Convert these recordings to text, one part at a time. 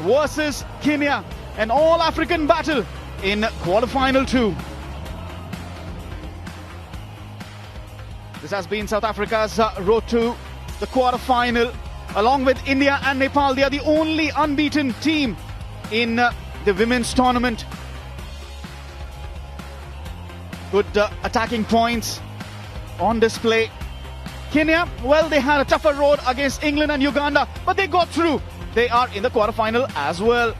versus Kenya, an all-African battle in quarterfinal 2. This has been South Africa's road to the quarterfinal. Along with India and Nepal, they are the only unbeaten team in the women's tournament. Good attacking points on display. Kenya, well, they had a tougher road against England and Uganda, but they got through. They are in the quarterfinal as well.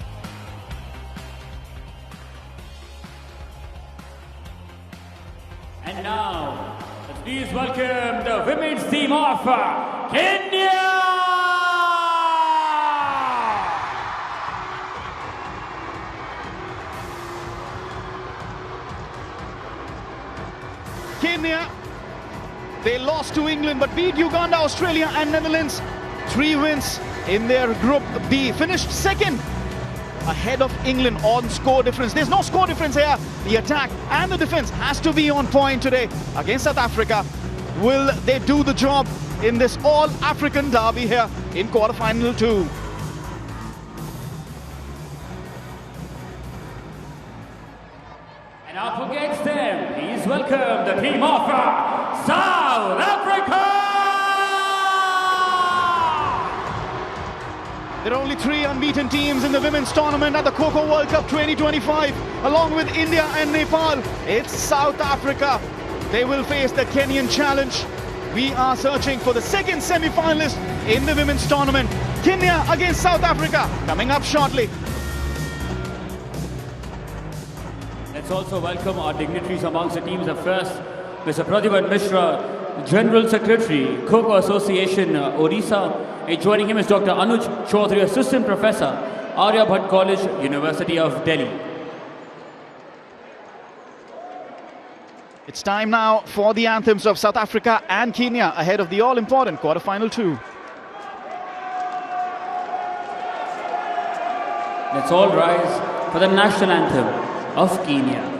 And now, let's please welcome the women's team of Kenya! Kenya, they lost to England but beat Uganda, Australia and Netherlands. 3 wins in their Group B. Finished second, ahead of England on score difference. There's no score difference here. The attack and the defense has to be on point today against South Africa. Will they do the job in this all-African derby here in quarterfinal 2? And up against them, please welcome the team of South Africa! There are only 3 unbeaten teams in the women's tournament at the Kho Kho World Cup 2025. Along with India and Nepal, it's South Africa. They will face the Kenyan challenge. We are searching for the second semi-finalist in the women's tournament. Kenya against South Africa, coming up shortly. Let's also welcome our dignitaries amongst the teams. First, Mr. Pradhiman Mishra, General Secretary, Kho Kho Association, Odisha. And joining him is Dr. Anuj Chaudhary, Assistant Professor, Arya Bhatt College, University of Delhi. It's time now for the anthems of South Africa and Kenya ahead of the all-important quarterfinal 2. Let's all rise for the national anthem of Kenya.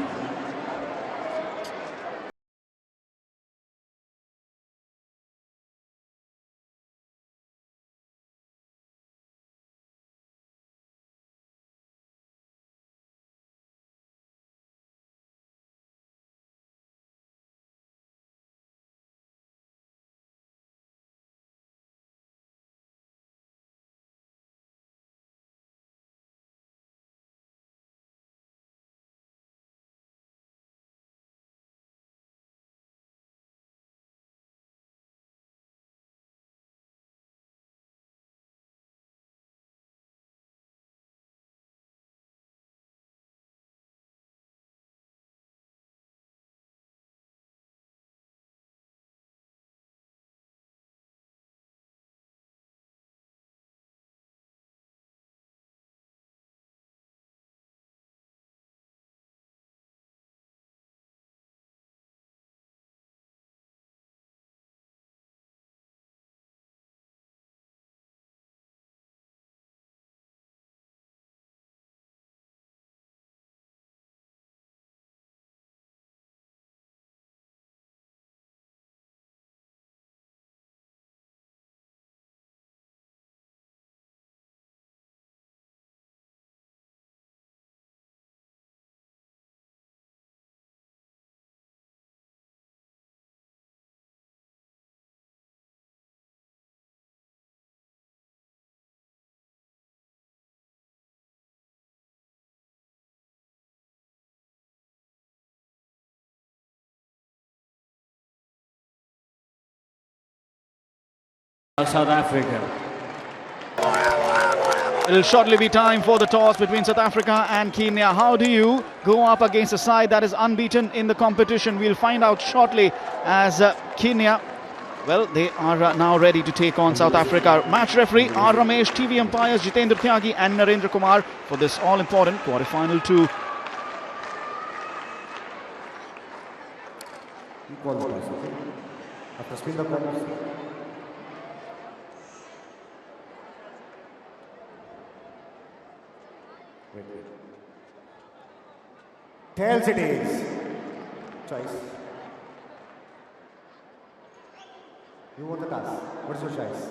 South Africa. It'll shortly be time for the toss between South Africa and Kenya. How do you go up against a side that is unbeaten in the competition? We'll find out shortly as Kenya, well, they are now ready to take on South Africa. Match referee R. Ramesh, TV umpires Jitendra Tyagi and Narendra Kumar for this all-important quarterfinal 2. Tails it is. Choice. You want the toss. What's your choice?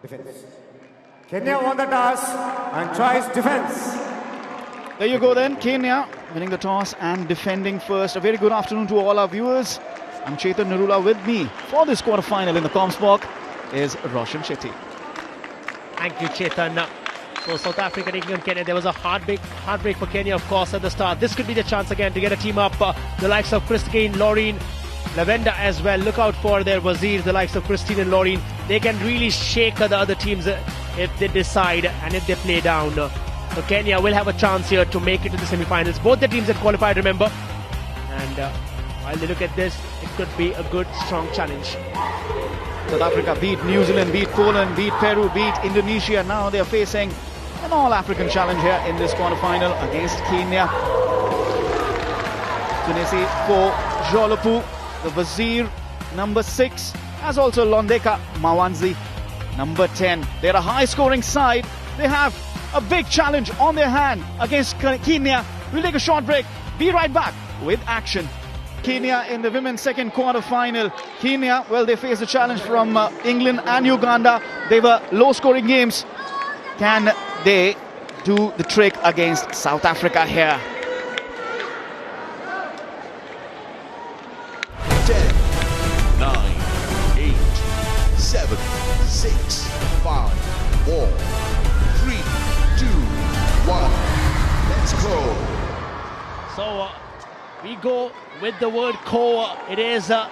Defense. Kenya won the toss and choice defense. There you go then, Kenya winning the toss and defending first. A very good afternoon to all our viewers. I'm Chetan Narula. With me for this quarterfinal in the comms block is Roshan Shetty. Thank you, Chetan. So South Africa taking on Kenya. There was a heartbreak for Kenya, of course, at the start. This could be the chance again to get a team up. The likes of Christine, Laureen, Lavenda as well. Look out for their Wazirs, the likes of Christine and Laureen. They can really shake the other teams if they decide and if they play down. So Kenya will have a chance here to make it to the semi-finals. Both the teams had qualified, remember. And while they look at this, it could be a good, strong challenge. South Africa beat New Zealand, beat Poland, beat Peru, beat Indonesia. Now they're facing an all-African challenge here in this quarterfinal against Kenya. Tunisi for Jolopu, the Wazir, number 6, as also Londeka Mawanzi, number 10. They're a high-scoring side. They have a big challenge on their hand against Kenya. We'll take a short break. Be right back with action. Kenya in the women's second quarter-final. Kenya, well, they face a challenge from England and Uganda. They were low-scoring games. Can they do the trick against South Africa here? 10, 9, 8, 7, 6, 5, 4, 3, 2, 1. Let's go. So we go with the word Kho. It is the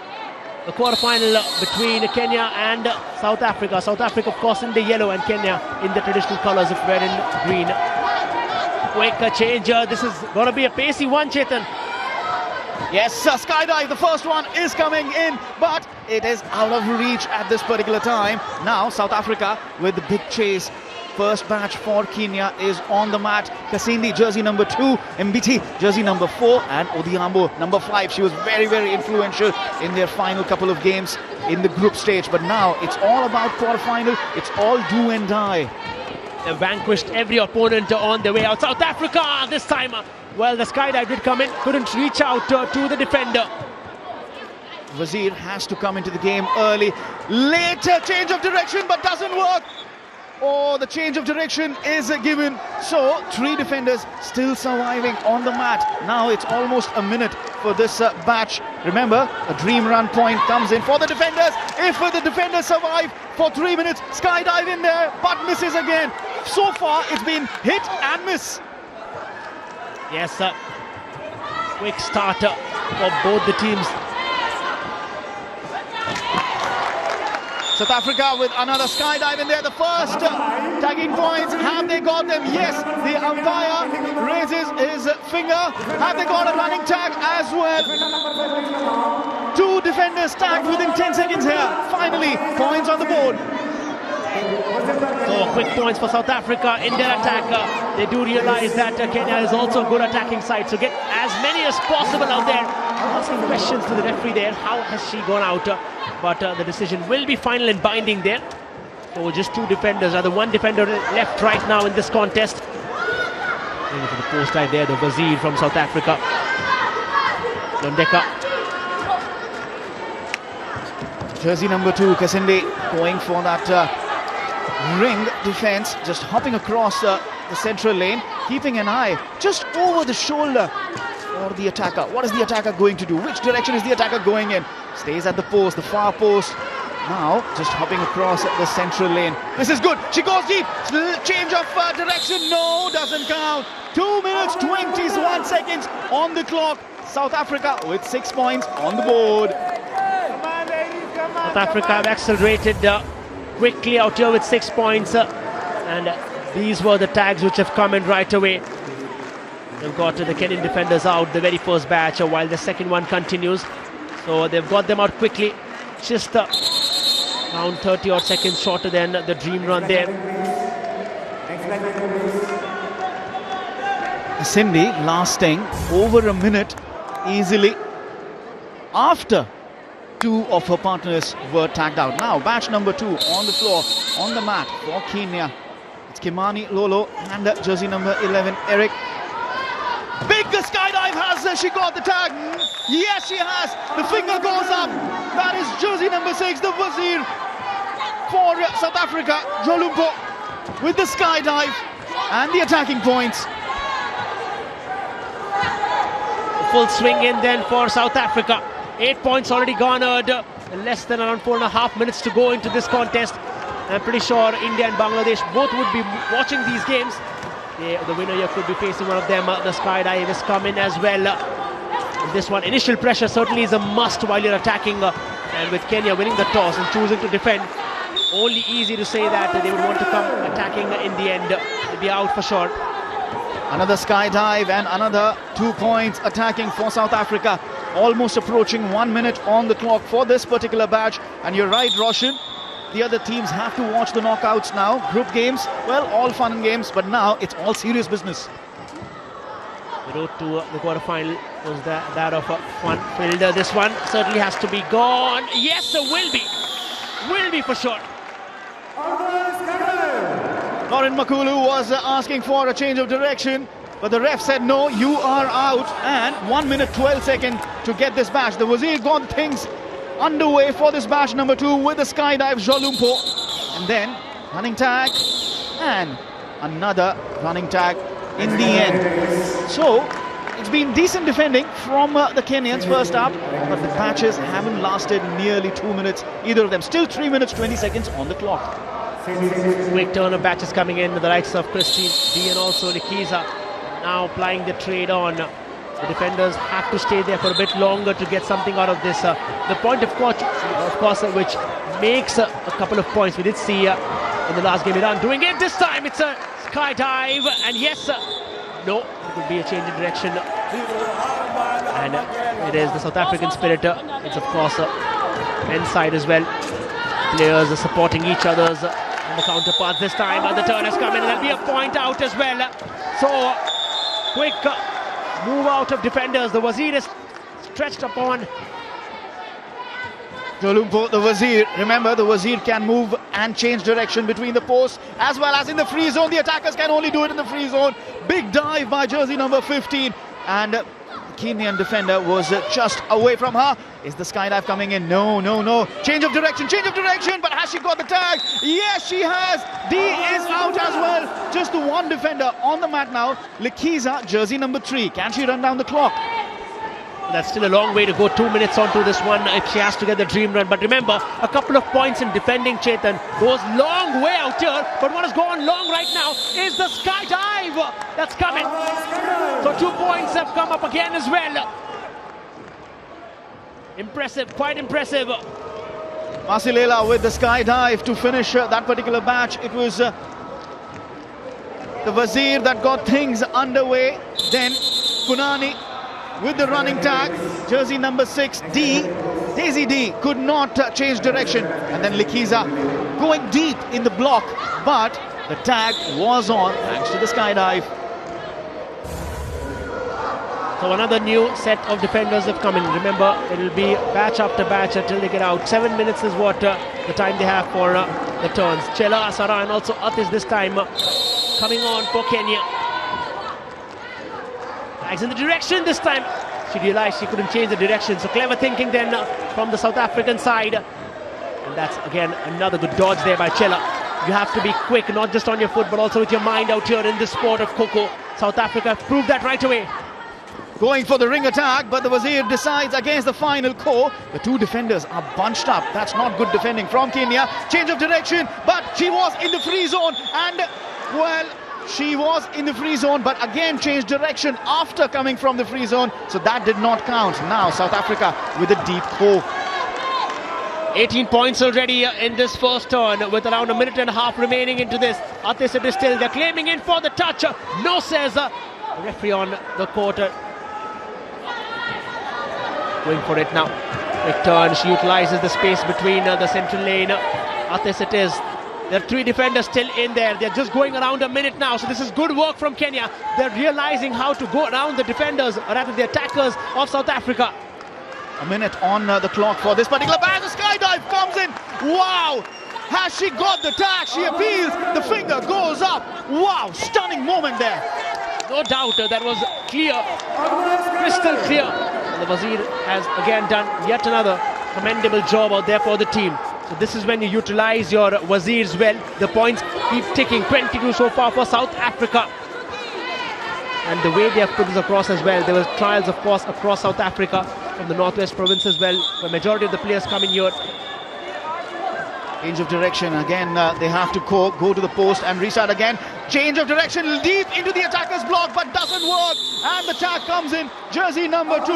quarterfinal between Kenya and South Africa. South Africa, of course, in the yellow, and Kenya in the traditional colours of red and green. Quick change. This is going to be a pacey one, Chetan. Yes, skydive, the first one is coming in, but it is out of reach at this particular time. Now South Africa with the big chase. First batch for Kenya is on the mat. Kasindi, jersey number 2. Mbiti, jersey number 4. And Odhiambo, number 5. She was very, very influential in their final couple of games in the group stage. But now it's all about quarterfinal. It's all do and die. They vanquished every opponent on their way out. South Africa this time. Well, the skydive did come in. Couldn't reach out to the defender. Wazir has to come into the game early. Later change of direction, but doesn't work. Oh, the change of direction is given. So, 3 defenders still surviving on the mat. Now it's almost a minute for this batch. Remember, a dream run point comes in for the defenders. If the defenders survive for 3 minutes, skydive in there, but misses again. So far, it's been hit and miss. Yes, quick starter for both the teams. South Africa with another skydive in there. The first tagging points. Have they got them? Yes. The umpire raises his finger. Have they got a running tag as well? 2 defenders tagged within 10 seconds here. Finally, points on the board. So quick points for South Africa in their attack. They do realize that Kenya is also a good attacking side. So get as many as possible out there. Asking questions to the referee there. How has she gone out? But the decision will be final and binding there. So just 2 defenders, rather 1 defender left right now in this contest. Going for the post right there, the Wazir from South Africa. Londeka. Jersey number 2, Kasindi, going for that ring defense, just hopping across the central lane, keeping an eye just over the shoulder for the attacker. What is the attacker going to do? Which direction is the attacker going in? Stays at the post, the far post. Now just hopping across the central lane. This is good. She goes deep. Change of direction. No, doesn't count. 2 minutes 21 seconds on the clock. South Africa with 6 points on the board. South Africa have accelerated quickly out here with 6 points. And these were the tags which have come in right away. They've got the Kenyan defenders out, the very first batch, while the second one continues. So they've got them out quickly. Just around 30 odd seconds shorter than the dream run there. Cindy lasting over a minute easily after 2 of her partners were tagged out. Now batch number 2 on the floor, on the mat for Kenya. It's Kimani Lolo and jersey number 11 Eric. Big skydive, has she got the tag? Yes, she has. The finger goes up. That is jersey number 6, the Wazir. for South Africa. Jolumpo with the skydive and the attacking points. Full swing in then for South Africa. 8 points already garnered. Less than around 4.5 minutes to go into this contest. I'm pretty sure India and Bangladesh both would be watching these games. The winner here could be facing one of them. The skydive is coming as well. This one, initial pressure certainly is a must while you're attacking. And with Kenya winning the toss and choosing to defend, only easy to say that they would want to come attacking in the end. They'll be out for sure. Another skydive and another 2 points attacking for South Africa. Almost approaching 1 minute on the clock for this particular batch. And you're right, Roshan. The other teams have to watch the knockouts now. Group games, well, all fun and games, but now it's all serious business. The road to the quarterfinal was that of a fun-filled. This one certainly has to be gone. Yes, it will be. Will be for sure. Lauren Makulu was asking for a change of direction, but the ref said no, you are out. And 1 minute 12 seconds to get this batch. The Wazir got things underway for this batch number 2 with the skydive Jolumpo. And then running tag and another running tag in the end. So it's been decent defending from the Kenyans first up, but the batches haven't lasted nearly 2 minutes, either of them. Still 3 minutes 20 seconds on the clock. Quick turn of batches coming in, the likes of Christine D and also Likiza now applying the trade on. The defenders have to stay there for a bit longer to get something out of this. The point of course, which makes a couple of points. We did see in the last game Iran doing it. This time it's a skydive, and yes, no, it could be a change in direction. And it is the South African spirit. It's of course men's side as well. Players are supporting each other's and the counterparts this time. And the turn has come in, and there'll be a point out as well. So quick move out of defenders. The Wazir is stretched upon. Jolumpo, the Wazir. Remember, the Wazir can move and change direction between the posts as well as in the free zone. The attackers can only do it in the free zone. Big dive by jersey number 15. And the Kenyan defender was just away from her. Is the skydive coming in? No, no, no. Change of direction. But has she got the tag? Yes, she has. D is out as well. Just the one defender on the mat now. Likiza, jersey number 3. Can she run down the clock? That's still a long way to go. 2 minutes onto this one if she has to get the dream run. But remember, a couple of points in defending, Chetan, goes long way out here. But what has gone long right now is the skydive that's coming. So 2 points have come up again as well. Impressive, quite impressive. Masilela with the skydive to finish that particular batch. It was the Wazir that got things underway. Then Punani with the running tag, jersey number 6, D. Daisy D could not change direction. And then Likiza going deep in the block, but the tag was on thanks to the skydive. So another new set of defenders have come in. Remember, it will be batch after batch until they get out. 7 minutes is what the time they have for the turns. Chela, Asara and also Atis this time coming on for Kenya. Tags in the direction this time. She realized she couldn't change the direction. So clever thinking then from the South African side. And that's again another good dodge there by Chela. You have to be quick, not just on your foot, but also with your mind out here in this sport of Kho Kho. South Africa proved that right away. Going for the ring attack, but the Wazir decides against the final Kho. The two defenders are bunched up. That's not good defending from Kenya. Change of direction, but she was in the free zone. And, well, she was in the free zone, but again changed direction after coming from the free zone. So that did not count. Now South Africa with a deep Kho. 18 points already in this first turn with around a minute and a half remaining into this. Atis it is still. They're claiming in for the touch. No, says the referee on the court. Going for it now. Quick turn. She utilizes the space between the central lane. Atis it is. There are 3 defenders still in there. They're just going around a minute now. So this is good work from Kenya. They're realizing how to go around the defenders, or rather the attackers of South Africa. A minute on the clock for this particular batch. The skydive comes in. Wow! Has she got the tag? She appeals. The finger goes up. Wow! Stunning moment there. No doubt that was clear. Crystal clear. And the Wazir has again done yet another commendable job out there for the team. So this is when you utilize your Wazirs well. The points keep ticking. 22 so far for South Africa. And the way they have put this across as well. There were trials, of course, across South Africa from the Northwest Province as well. The majority of the players coming here. Change of direction again. They have to go to the post and restart again. Change of direction deep into the attacker's block, but doesn't work. And the tag comes in. Jersey number 2.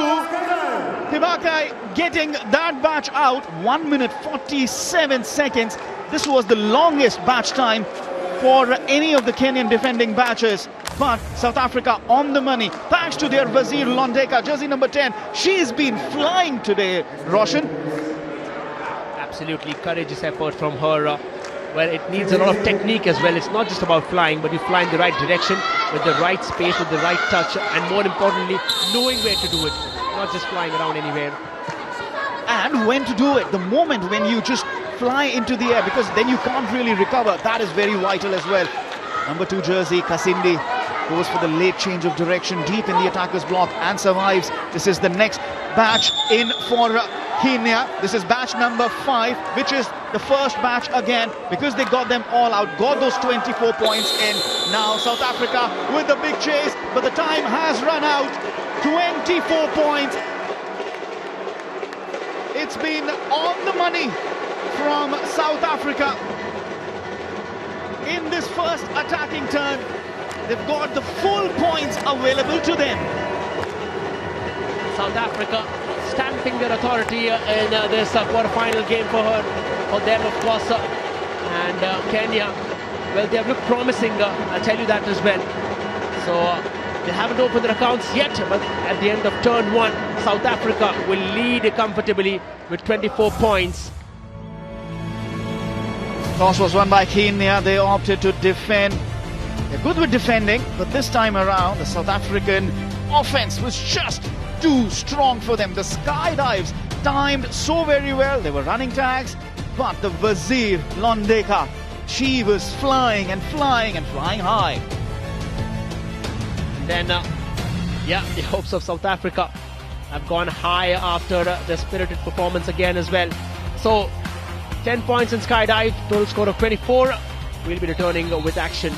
Tibakai getting that batch out. 1 minute 47 seconds. This was the longest batch time for any of the Kenyan defending batches. But South Africa on the money, thanks to their Wazir Londeka, jersey number 10. She's been flying today, Roshan. Absolutely courageous effort from her. Well, it needs a lot of technique as well. It's not just about flying, but you fly in the right direction, with the right space, with the right touch, and more importantly, knowing where to do it. Not just flying around anywhere. And when to do it. The moment when you just fly into the air, because then you can't really recover. That is very vital as well. Number 2 jersey, Kasindi, goes for the late change of direction deep in the attacker's block and survives. This is the next batch in for Kenya. This is batch number 5, which is the first batch again, because they got them all out, got those 24 points in. Now South Africa with the big chase, but the time has run out. 24 points. It's been on the money from South Africa in this first attacking turn. They've got the full points available to them. South Africa stamping their authority in this quarter-final game for them, of course. And Kenya, well, they have looked promising, I'll tell you that as well. So they haven't opened their accounts yet, but at the end of turn 1, South Africa will lead comfortably with 24 points. Toss was won by Kenya. They opted to defend. They're good with defending, but this time around, the South African offense was just too strong for them. The skydives timed so very well. They were running tags, but the Wazir Londeka, she was flying and flying and flying high. Then, yeah, the hopes of South Africa have gone high after the spirited performance again as well. So, 10 points in skydive, total score of 24. We'll be returning with action.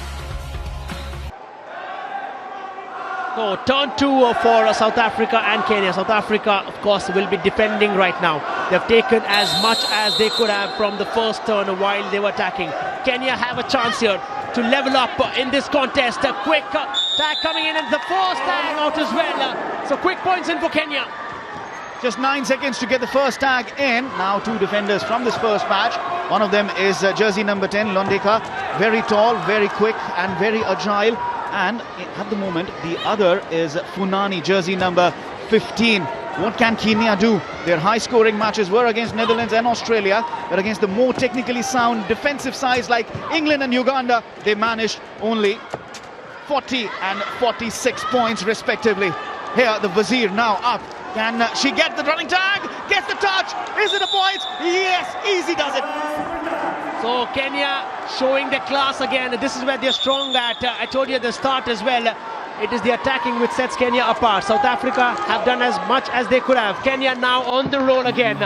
So, turn 2 for South Africa and Kenya. South Africa, of course, will be defending right now. They've taken as much as they could have from the first turn while they were attacking. Kenya have a chance here to level up in this contest. A quick tag coming in, and the first tag out as well. So quick points in for Kenya. Just 9 seconds to get the first tag in. Now 2 defenders from this first match. One of them is jersey number 10, Londeka. Very tall, very quick and very agile. And at the moment, the other is Funani, jersey number 15. What can Kenya do? Their high-scoring matches were against Netherlands and Australia, but against the more technically sound defensive sides like England and Uganda, they managed only 40 and 46 points respectively. Here, the Wazir now up. Can she get the running tag? Gets the touch. Is it a point? Yes, easy does it. So Kenya showing their class again. This is where they're strong at. I told you at the start as well. It is the attacking which sets Kenya apart. South Africa have done as much as they could have. Kenya now on the roll again.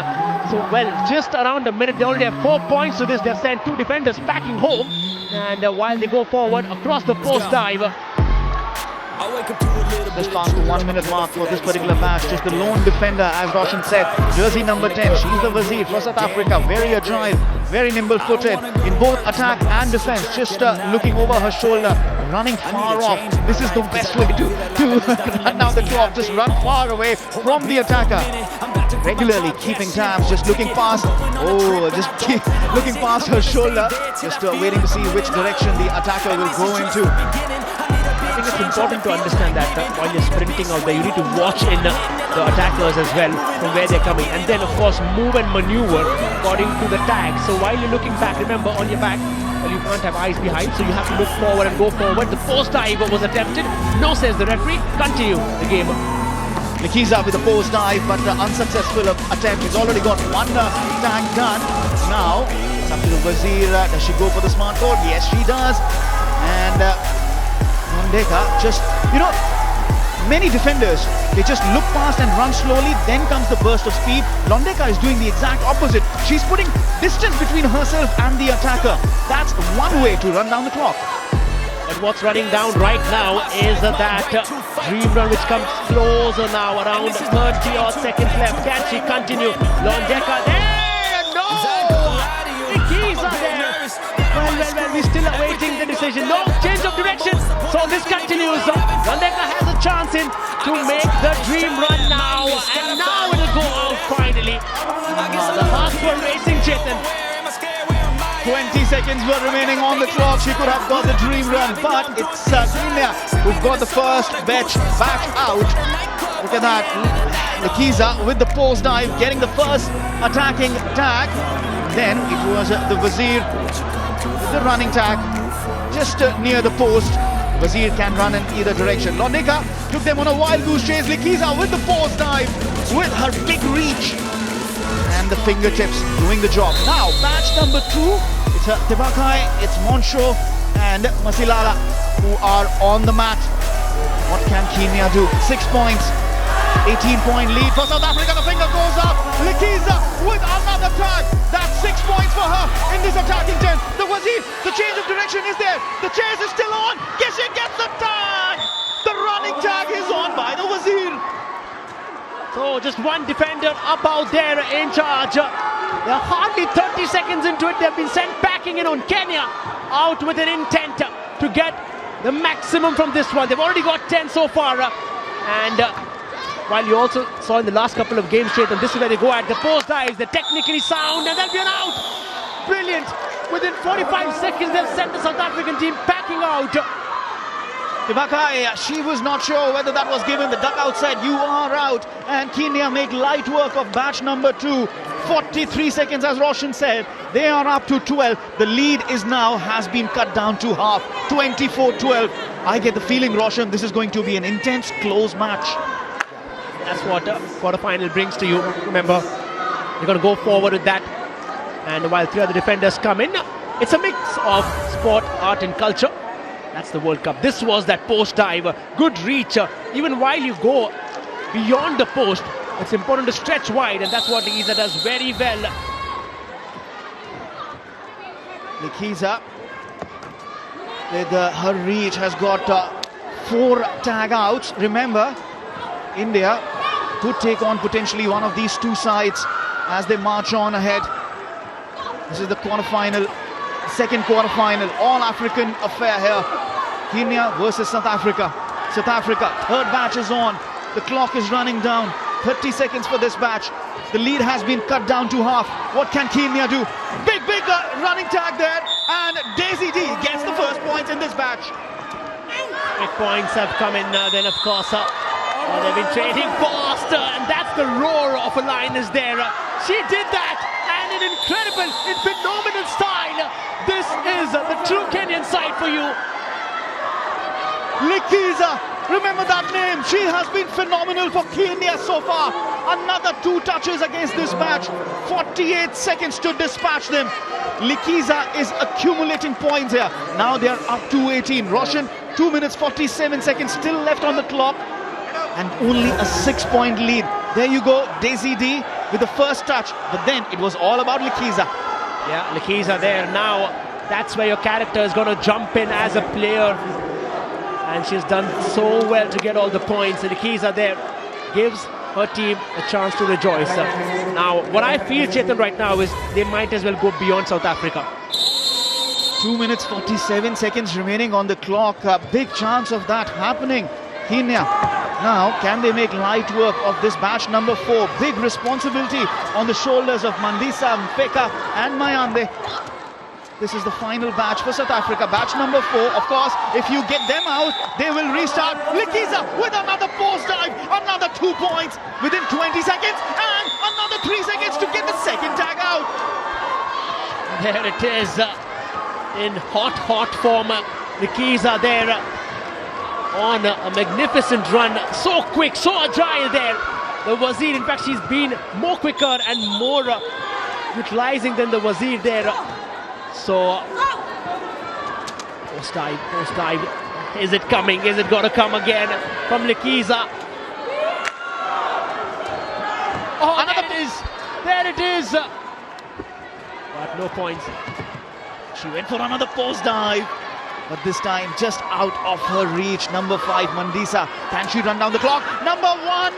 So, well, just around a minute, they already have 4 points to this. They've sent 2 defenders packing home. And while they go forward across the post dive. Just past the 1 minute mark for this particular match. Just the lone defender, as Roshan said. Jersey number 10. She's the Wazir for South Africa. Very agile, very nimble-footed in both attack and defense. Just looking over her shoulder, running far off. This is the best way to run down the clock. Just run far away from the attacker. Regularly keeping tabs, just looking past. Oh, just keep looking past her shoulder. Just waiting to see which direction the attacker will go into. I think it's important to understand that while you're sprinting out there, you need to watch in the attackers as well from where they're coming, and then of course move and maneuver according to the tag. So while you're looking back, remember on your back, well, you can't have eyes behind, so you have to look forward and go forward. The post dive was attempted. No, says the referee. Continue the game. Nikiza with a post dive, but unsuccessful attempt. He's already got 1 tag done. Now it's up to the Wazir. Does she go for the smart code? Yes, she does. And Londeka just, Many defenders, they just look past and run slowly, then comes the burst of speed. Londeka is doing the exact opposite. She's putting distance between herself and the attacker. That's one way to run down the clock. But what's running down right now is that dream run which comes closer now, around 30 odd seconds left. Can she continue? Londeka there! No! Nikkiza there! Well, we're still awaiting the decision. No, change of direction. So this continues. Londeka has a chance to make the dream run now. And now it'll go out finally. The hearts were racing, Chetan. 20 seconds were remaining on the clock. She could have got the dream run, but it's Kenya who've got the first batch out. Look at that. Nikkiza with the post dive, getting the first attacking tag. Then it was the Wazir with the running tag just near the post. Wazir can run in either direction. Londeka took them on a wild goose chase. Nikkiza with the post dive, with her big reach and the fingertips doing the job. Now, batch number 2. It's Tibakai, it's Monsho and Masilala who are on the mat. What can Kenya do? 6 points, 18-point lead for South Africa. The finger goes up. Nikkiza with another tag. That's 6 points for her in this attacking 10. The Wazir, the change of direction is there. The chase is still on. Guess she gets the tag. The running tag is on by the Wazir. So just one defender up out there in charge. They're hardly 30 seconds into it. They've been sent packing in on Kenya, out with an intent to get the maximum from this one. They've already got 10 so far. And while you also saw in the last couple of games, Chetan, this is where they go at the post dives. They're technically sound and they'll be an out. Brilliant. Within 45 seconds, they've sent the South African team packing out. Tibakai, she was not sure whether that was given. The dugout said, you are out. And Kenya make light work of batch number 2. 43 seconds, as Roshan said. They are up to 12. The lead has been cut down to half. 24-12. I get the feeling, Roshan, this is going to be an intense, close match. That's what quarterfinal brings to you. Remember, you're going to go forward with that. And while 3 other defenders come in, it's a mix of sport, art and culture. That's the World Cup. This was that post dive, good reach. Even while you go beyond the post, it's important to stretch wide, and that's what Nikkiza does very well. Nikkiza, with her reach, has got 4 tag outs. Remember, India could take on potentially one of these 2 sides as they march on ahead. This is the quarterfinal, second quarterfinal, all-African affair here. Kenya versus South Africa. South Africa, third batch is on. The clock is running down. 30 seconds for this batch. The lead has been cut down to half. What can Kenya do? Big running tag there. And Daisy D gets the first points in this batch. Big points have come in then, of course. They've been trading faster, and that's the roar of a lioness there. She did that, and in incredible, in phenomenal style. This is the true Kenyan side for you. Nikkiza, remember that name. She has been phenomenal for Kenya so far. Another 2 touches against this match. 48 seconds to dispatch them. Nikkiza is accumulating points here. Now they are up to 18. Roshan, 2 minutes 47 seconds still left on the clock. And only a 6-point lead. There you go, Daisy D with the first touch. But then it was all about Nikkiza. Yeah, Nikkiza there now. That's where your character is going to jump in as a player. And she's done so well to get all the points. And Nikkiza there gives her team a chance to rejoice. Now, what I feel, Chetan, right now is they might as well go beyond South Africa. 2 minutes 47 seconds remaining on the clock. A big chance of that happening. Kenya, now can they make light work of this batch number 4? Big responsibility on the shoulders of Mandisa, Mpeka and Mayande. This is the final batch for South Africa. Batch number 4. Of course, if you get them out, they will restart. Nikkiza with another post dive. Another 2 points within 20 seconds. And another 3 seconds to get the second tag out. There it is. In hot form. Nikkiza there on a magnificent run. So quick, so agile there. The Wazir, in fact, she's been more quicker and more utilizing than the Wazir there. So, post dive. Is it coming? Is it going to come again from Likiza? Oh, there it is. There it is. But no points. She went for another post dive, but this time just out of her reach. Number 5, Mandisa. Can she run down the clock? Number 1.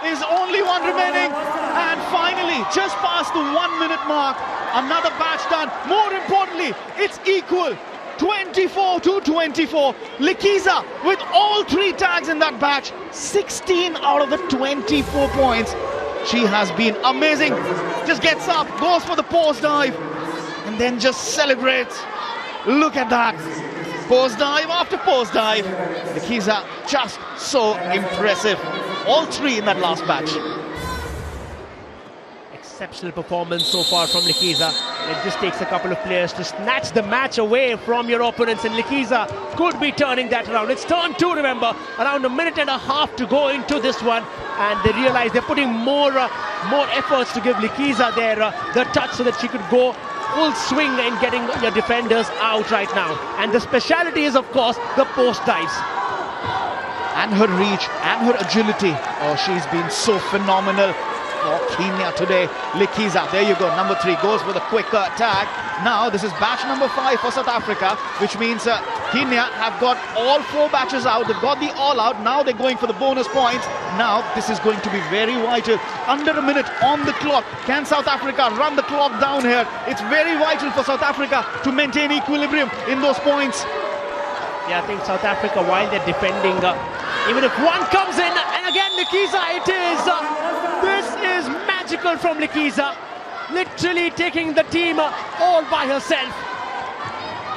There's only one remaining. And finally, just past the 1 minute mark, another batch done. More importantly, it's equal. 24 to 24. Likiza with all 3 tags in that batch. 16 out of the 24 points. She has been amazing. Just gets up, goes for the post dive, and then just celebrates. Look at that. Post dive after post dive. Likiza just so impressive. All 3 in that last batch. Exceptional performance so far from Likiza. It just takes a couple of players to snatch the match away from your opponents, and Likiza could be turning that around. It's turn 2, remember, around a minute and a half to go into this one, and they realize they're putting more efforts to give Likiza the touch so that she could go full swing in getting your defenders out right now. And the speciality is, of course, the post dives. And her reach and her agility. Oh, she's been so phenomenal for Kenya today. Likiza, there you go, number 3, goes with a quick tag. Now this is batch number 5 for South Africa, which means Kenya have got all 4 batches out. They've got the all out. Now they're going for the bonus points. Now this is going to be very vital. Under a minute on the clock. Can South Africa run the clock down here? It's very vital for South Africa to maintain equilibrium in those points. Yeah, I think South Africa, while they're defending, even if one comes in, and again Likiza, it is. This is magical from Likiza. Literally taking the team all by herself.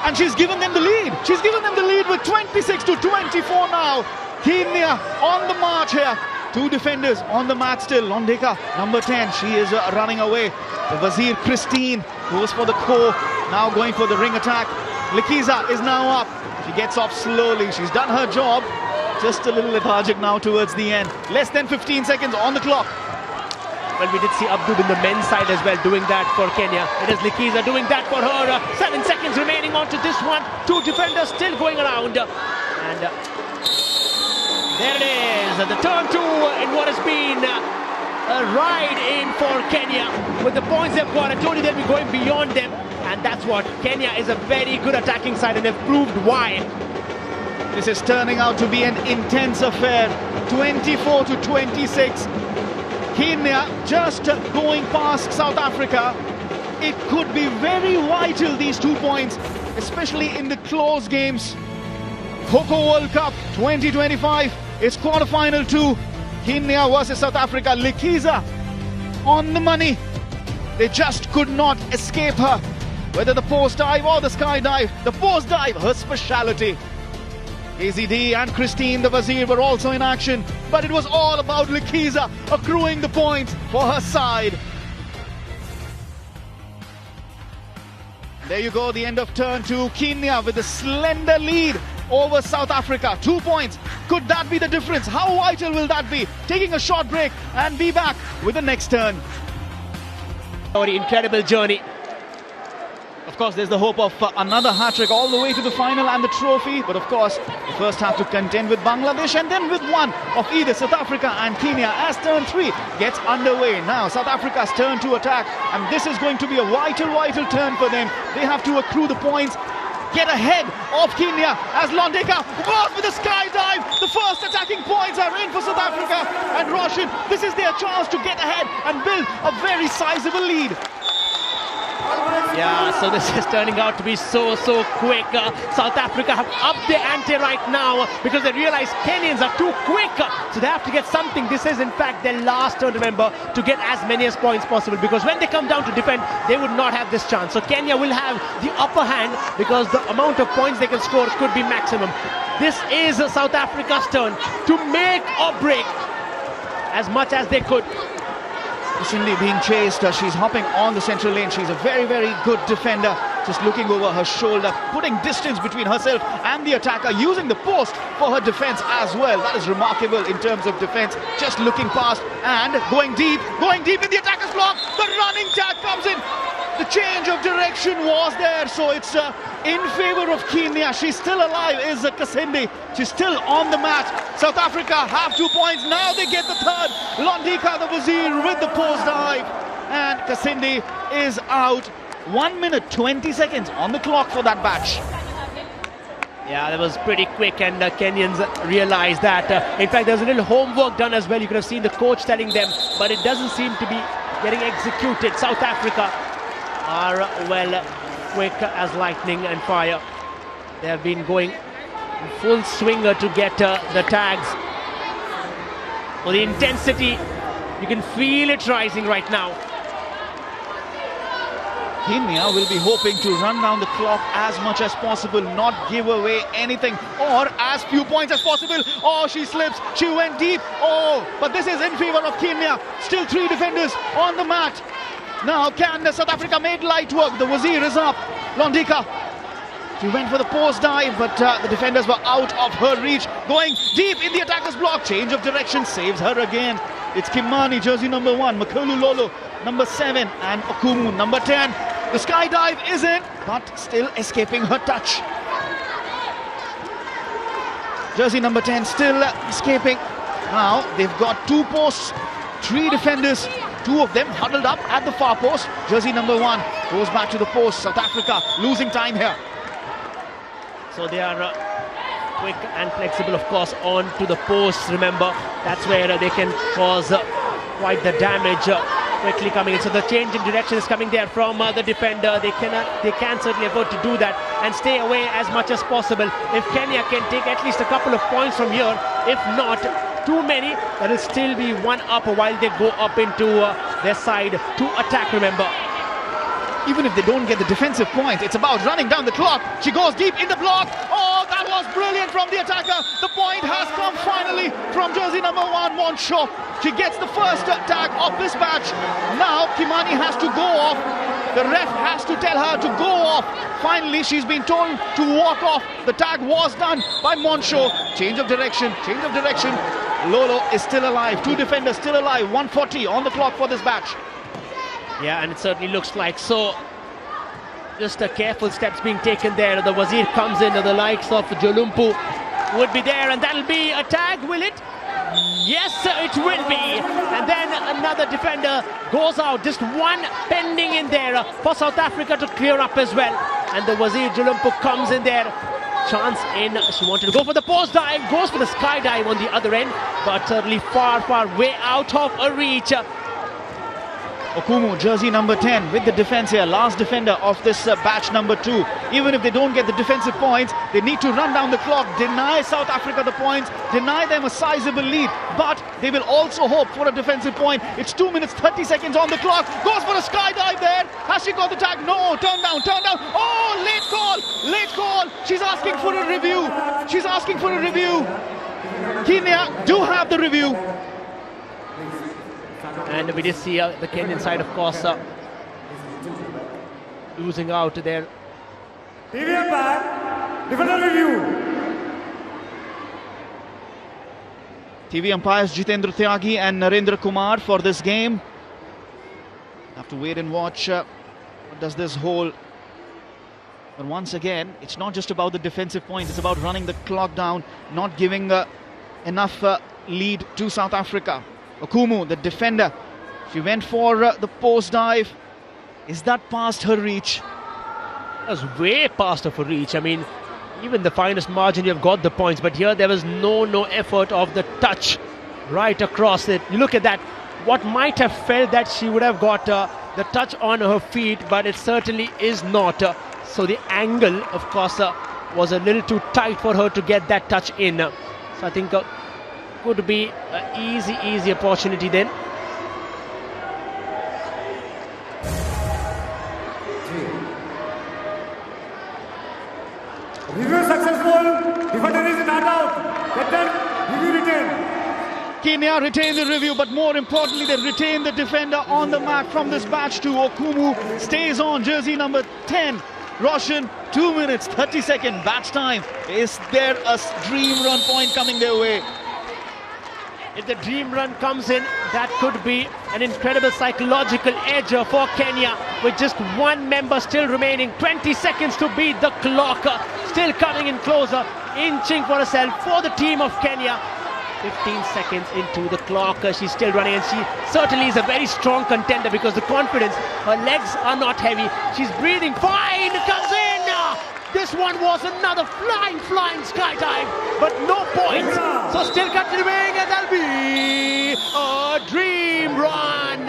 And she's given them the lead. She's given them the lead with 26 to 24 now. Kenya on the march here. 2 defenders on the mat still. Londeka, number 10, she is running away. The Wazir Christine goes for the Kho, now going for the ring attack. Likiza is now up. She gets off slowly. She's done her job. Just a little lethargic now towards the end. Less than 15 seconds on the clock. Well, we did see Abdub in the men's side as well doing that for Kenya. It is Likiza doing that for her. 7 seconds remaining onto this one. 2 defenders still going around. And there it is. The turn 2 in what has been a ride in for Kenya. With the points they've got, I told you they'll be going beyond them. And that's what. Kenya is a very good attacking side, and they've proved why. This is turning out to be an intense affair. 24 to 26. Kenya just going past South Africa. It could be very vital, these 2 points, especially in the close games. Kho Kho World Cup 2025. It's quarterfinal 2. Kenya versus South Africa. Likiza on the money. They just could not escape her. Whether the post dive or the sky dive, the post dive, her speciality. KZD and Christine, the Wazir, were also in action, but it was all about Likiza accruing the points for her side. There you go, the end of turn 2. Kenya with a slender lead over South Africa. 2 points. Could that be the difference? How vital will that be? Taking a short break and be back with the next turn. Incredible journey. Of course, there's the hope of another hat-trick all the way to the final and the trophy. But of course, they first have to contend with Bangladesh and then with one of either South Africa and Kenya as turn 3 gets underway. Now, South Africa's turn to attack, and this is going to be a vital turn for them. They have to accrue the points, get ahead of Kenya as Londeka goes with a sky dive. The first attacking points are in for South Africa, and Roshan, this is their chance to get ahead and build a very sizable lead. Yeah, so this is turning out to be so quick. South Africa have upped their ante right now because they realize Kenyans are too quick. So they have to get something. This is in fact their last turn, remember, to get as many as points possible, because when they come down to defend, they would not have this chance. So Kenya will have the upper hand because the amount of points they can score could be maximum. This is South Africa's turn to make or break as much as they could. Shinli being chased, she's hopping on the central lane. She's a very good defender, just looking over her shoulder, putting distance between herself and the attacker, using the post for her defense as well. That is remarkable in terms of defense, just looking past and going deep in the attacker's block. The running tag comes in. The change of direction was there, so it's in favour of Kenya. She's still alive, is Kasindi. She's still on the mat. South Africa have 2 points. Now they get the third. Londika, the Wazir, with the post dive. And Kasindi is out. 1 minute 20 seconds on the clock for that batch. Yeah, that was pretty quick, and Kenyans realized that. In fact, there's a little homework done as well. You could have seen the coach telling them, but it doesn't seem to be getting executed. South Africa are, well, quick as lightning and fire. They have been going full swinger to get the tags. For the intensity, you can feel it rising right now. Kenya will be hoping to run down the clock as much as possible, not give away anything, or as few points as possible. Oh, she slips, she went deep. Oh, but this is in favour of Kenya. Still 3 defenders on the mat. Now can South Africa make light work? The Wazir is up. Londika, she went for the post dive, but the defenders were out of her reach. Going deep in the attacker's block. Change of direction saves her again. It's Kimani, jersey number 1, Makulu Lolo, number 7, and Okumu, number 10. The skydive is in, but still escaping her touch. Jersey number 10 still escaping. Now they've got 2 posts, 3 defenders, 2 of them huddled up at the far post. Jersey number 1 goes back to the post. South Africa losing time here. So they are quick and flexible, of course, on to the post. Remember, that's where they can cause quite the damage. Quickly coming in, so the change in direction is coming there from the defender. They can certainly afford to do that and stay away as much as possible. If Kenya can take at least a couple of points from here, if not too many, that will still be 1 up while they go up into their side to attack. Remember, even if they don't get the defensive point, it's about running down the clock. She goes deep in the block. Oh, that was brilliant from the attacker. The point has come finally from jersey number 1, Monshaw. She gets the first tag of this match. Now Kimani has to go off. The ref has to tell her to go off. Finally, she's been told to walk off. The tag was done by Monshaw. Change of direction, change of direction. Lolo is still alive. 2 defenders still alive. 1:40 on the clock for this match. yeah, and it certainly looks like so. Just a careful steps being taken there. The Wazir comes in, the likes of Jolumpu would be there, and that'll be a tag, will it? Yes, it will be. And then another defender goes out. Just 1 pending in there for South Africa to clear up as well. And the Wazir Jolumpu comes in there. Chance in. She wanted to go for the post dive, goes for the sky dive on the other end, but certainly far way out of a reach. Okumu, jersey number 10 with the defense here, last defender of this batch number 2. Even if they don't get the defensive points, they need to run down the clock, deny South Africa the points, deny them a sizable lead, but they will also hope for a defensive point. It's 2 minutes 30 seconds on the clock. Goes for a skydive there. Has she got the tag? No, turn down. Oh, late call. She's asking for a review. Kenya do have the review. And we did see the Kenyan side, of course, losing out there. TV umpire, defender review. TV umpires Jitendra Tyagi and Narendra Kumar for this game. Have to wait and watch what does this hold. But once again, it's not just about the defensive points, it's about running the clock down, not giving enough lead to South Africa. Okumu, the defender, she went for the post dive. Is that past her reach? That was way past her reach. I mean, even the finest margin, you have got the points, but here there was no effort of the touch right across it. You look at that, what might have felt that she would have got the touch on her feet, but it certainly is not. So the angle, of course, was a little too tight for her to get that touch in. So I think could be an easy opportunity then. Review successful. Defender is not out. Captain, review retained. Kenya retain the review, but more importantly, they retain the defender on the mat from this batch too. Okumu stays on, jersey number 10. Roshan, 2 minutes 30 seconds batch time. Is there a dream run point coming their way? If the dream run comes in, that could be an incredible psychological edge for Kenya. with just one member still remaining. 20 seconds to beat the clock. Still coming in closer, inching for herself for the team of Kenya. 15 seconds into the clock, she's still running, and she certainly is a very strong contender because the confidence, her legs are not heavy, she's breathing fine, comes in. This one was another flying skydive, but no points, so still continuing, and that'll be a dream run.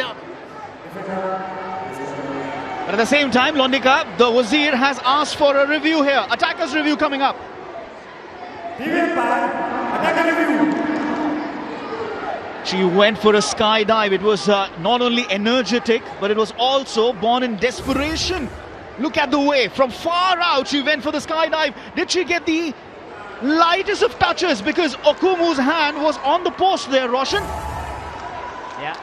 But at the same time, Londika, the Wazir has asked for a review here. Attacker's review coming up. She went for a skydive. It was not only energetic, but it was also born in desperation. Look at the way, from far out, she went for the skydive. Did she get the lightest of touches? Because Okumu's hand was on the post there, Roshan. Yeah.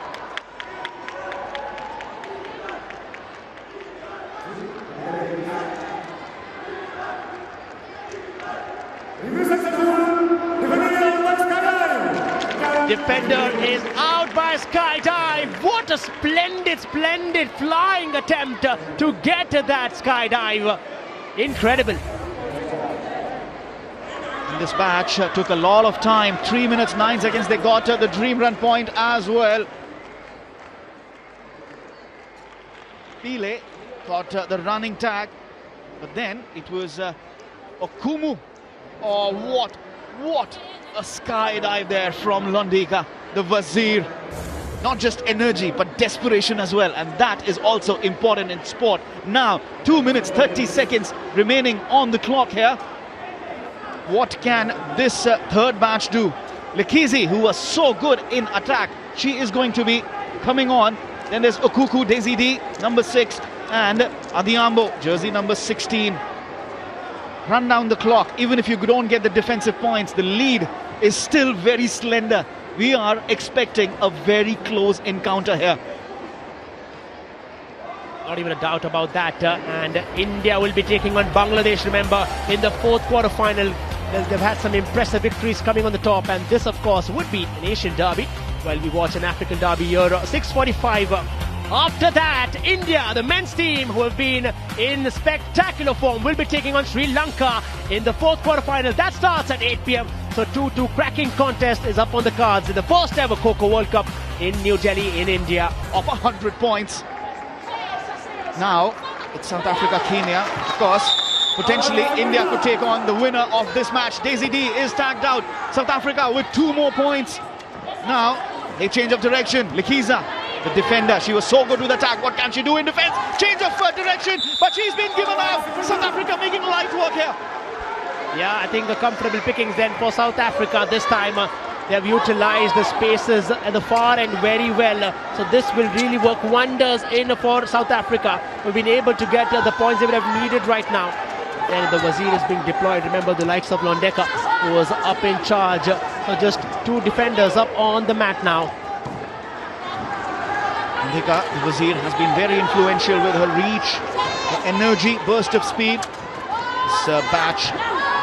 Defender is out by skydive. What a splendid flying attempt to get that skydive. Incredible. And this match took a lot of time. 3 minutes 9 seconds. They got the dream run point as well. Pile got the running tag, but then it was Okumu. Oh, what a skydive there from Londika, the Wazir. Not just energy, but desperation as well. And that is also important in sport. Now, 2 minutes, 30 seconds remaining on the clock here. What can this third match do? Lekizi, who was so good in attack, she is going to be coming on. Then there's Okuku, Daisy D, number 6, and Adiambo, jersey number 16. Run down the clock. Even if you don't get the defensive points, the lead is still very slender. We are expecting a very close encounter here. Not even a doubt about that. And India will be taking on Bangladesh, remember, in the fourth quarter-final. They've had some impressive victories coming on the top, and this, of course, would be an Asian derby. While we watch an African derby here, 6:45. After that, India, the men's team, who have been in spectacular form, will be taking on Sri Lanka in the fourth quarter-final. That starts at 8 p.m. So 2-2 cracking contest is up on the cards in the first ever Kho Kho World Cup in New Delhi in India. Of 100 points. Now, it's South Africa, Kenya. Of course, potentially India could take on the winner of this match. Daisy D is tagged out. South Africa with 2 more points. Now, a change of direction. Lekiza, the defender, she was so good with attack. What can she do in defense? Change of direction, but she's been given out. South Africa making light work here. Yeah, I think a comfortable pickings then for South Africa this time. They have utilized the spaces at the far end very well. So this will really work wonders for South Africa. We've been able to get the points they would have needed right now. And the Wazir is being deployed. Remember the likes of Londeka, who was up in charge. So just 2 defenders up on the mat now. Londeka, the Wazir, has been very influential with her reach, her energy, burst of speed. This batch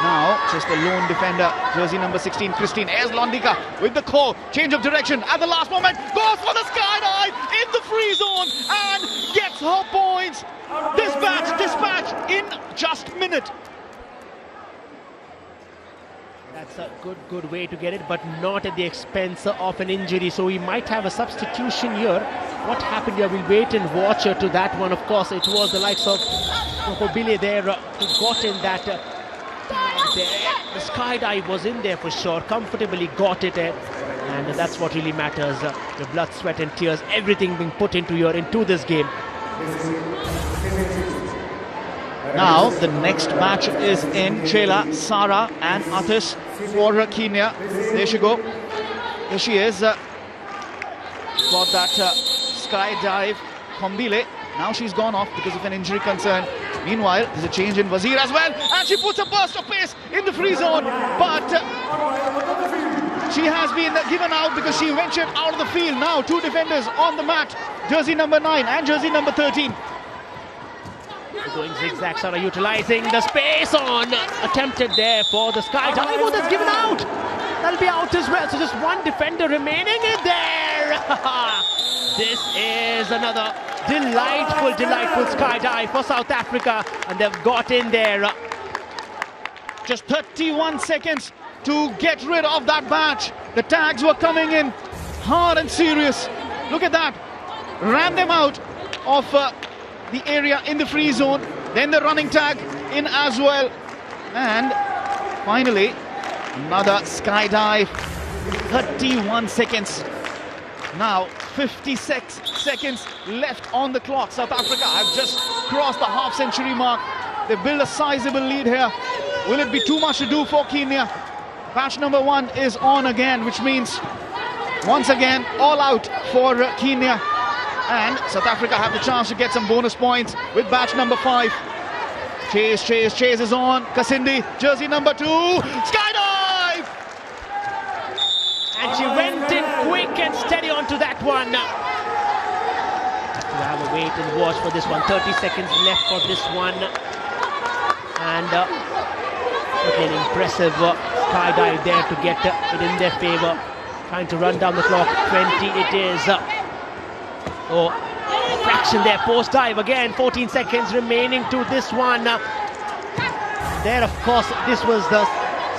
now just the lone defender, jersey number 16, Christine. Here's Londika with the Kho, change of direction at the last moment, goes for the skydive in the free zone and gets her points. This batch dispatched in just a minute. That's a good way to get it, but not at the expense of an injury. So we might have a substitution here. What happened here? We'll wait and watch to that one. Of course, it was the likes of Kobile there who got in that. The skydive was in there for sure. Comfortably got it, and that's what really matters. The blood, sweat, and tears, everything being put into this game. Now the next match is in Chela, Sara and Athis for Kenya. There she go. There she is. Got that skydive. Kombile. Now she's gone off because of an injury concern. Meanwhile, there's a change in Wazir as well. And she puts a burst of pace in the free zone. But she has been given out because she ventured out of the field. Now 2 defenders on the mat. Jersey number 9 and jersey number 13. Going zigzag, Sara utilizing the space on. Attempted there for the skydive. Oh, that's given out. That'll be out as well. So just 1 defender remaining in there. This is another Delightful skydive for South Africa, and they've got in there. Just 31 seconds to get rid of that batch. The tags were coming in hard and serious. Look at that. Ran them out of the area in the free zone. Then the running tag in as well. And finally, another skydive. 31 seconds. Now 56 seconds left on the clock. South Africa have just crossed the half-century mark. They've built a sizable lead here. Will it be too much to do for Kenya? Batch number 1 is on again, which means once again all out for Kenya. And South Africa have the chance to get some bonus points with batch number 5. Chase is on. Kasindi, jersey number 2. Skydive! And she went in quick and steady onto that one. We have a wait and watch for this one. 30 seconds left for this one. And an impressive skydive there to get it in their favour. Trying to run down the clock. 20 it is. Fraction there. Post dive again. 14 seconds remaining to this one. There, of course, this was the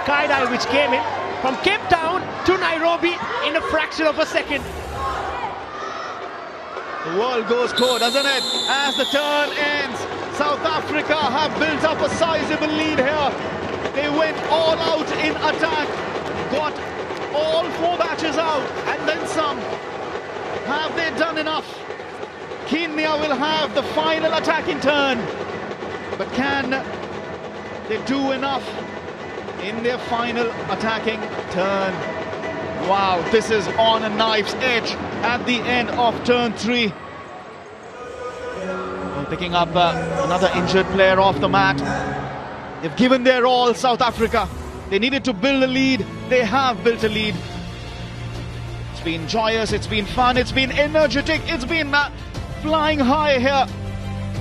skydive which came in from Cape Town to Nairobi in a fraction of a second. The world goes Kho, doesn't it? As the turn ends, South Africa have built up a sizable lead here. They went all out in attack, got all 4 batches out, and then some. Have they done enough? Kenya will have the final attacking turn, but can they do enough in their final attacking turn? Wow, this is on a knife's edge at the end of turn 3. Well, picking up another injured player off the mat. They've given their all, South Africa. They needed to build a lead. They have built a lead. It's been joyous, it's been fun, it's been energetic, it's been flying high here.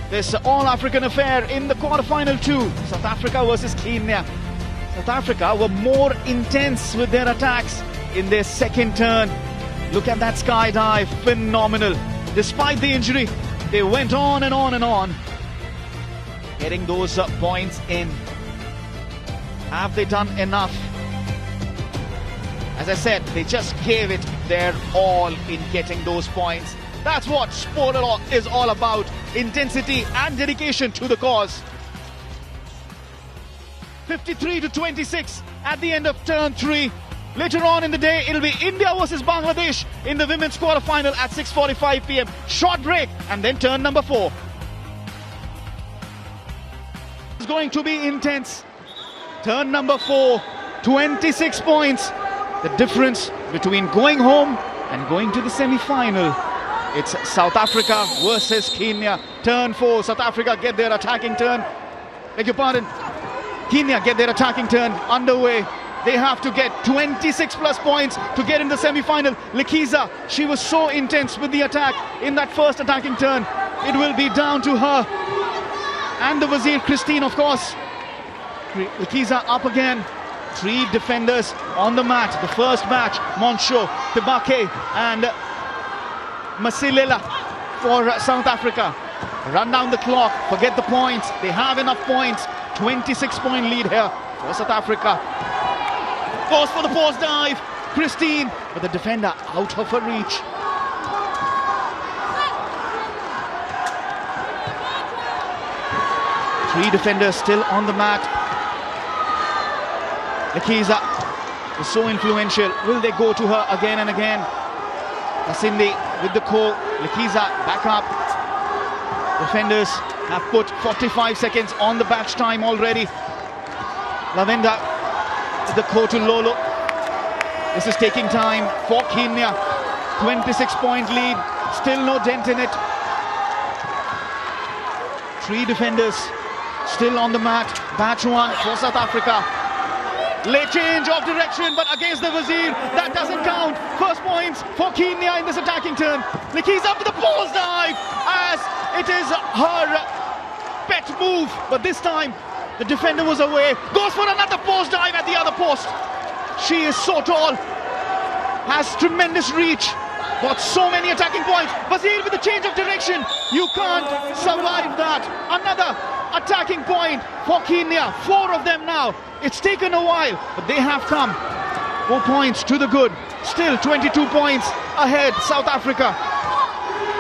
This all-African affair in the quarterfinal 2. South Africa versus Kenya. South Africa were more intense with their attacks in their second turn. Look at that skydive, phenomenal. Despite the injury, they went on and on and on, getting those points in. Have they done enough? As I said, they just gave it their all in getting those points. That's what sport is all about. Intensity and dedication to the cause. 53-26 at the end of turn 3. Later on in the day, it'll be India versus Bangladesh in the women's quarterfinal at 6:45 p.m. Short break and then turn number 4. It's going to be intense. Turn number 4, 26 points. The difference between going home and going to the semi-final. It's South Africa versus Kenya. Turn 4, South Africa get their attacking turn. Beg your pardon. Kenya get their attacking turn underway. They have to get 26 plus points to get in the semi-final. Likiza, she was so intense with the attack in that first attacking turn. It will be down to her. And the Wazir Christine, of course. Likiza up again. 3 defenders on the mat. The first match, Moncho, Tibake and Masilela for South Africa. Run down the clock, forget the points. They have enough points. 26-point lead here for South Africa. Goes for the post dive, Christine, but the defender out of her reach. Three defenders still on the mat. Likiza is so influential. Will they go to her again and again? Kasindi with the Kho. Likiza back up. Defenders have put 45 seconds on the batch time already. Lavenda with the Kho to Lolo. This is taking time for Kenya. 26-point lead. Still no dent in it. 3 defenders still on the mat. Batch 1 for South Africa. Late change of direction, but against the Wazir, that doesn't count. First points for Kenya in this attacking turn. Likiza up with the post dive, as it is her pet move, but this time the defender was away. Goes for another post dive at the other post. She is so tall, has tremendous reach. got so many attacking points. Wazir with the change of direction. You can't survive that. Another attacking point for Kenya. 4 of them now. It's taken a while, but they have come. 4 points to the good. Still 22 points ahead, South Africa.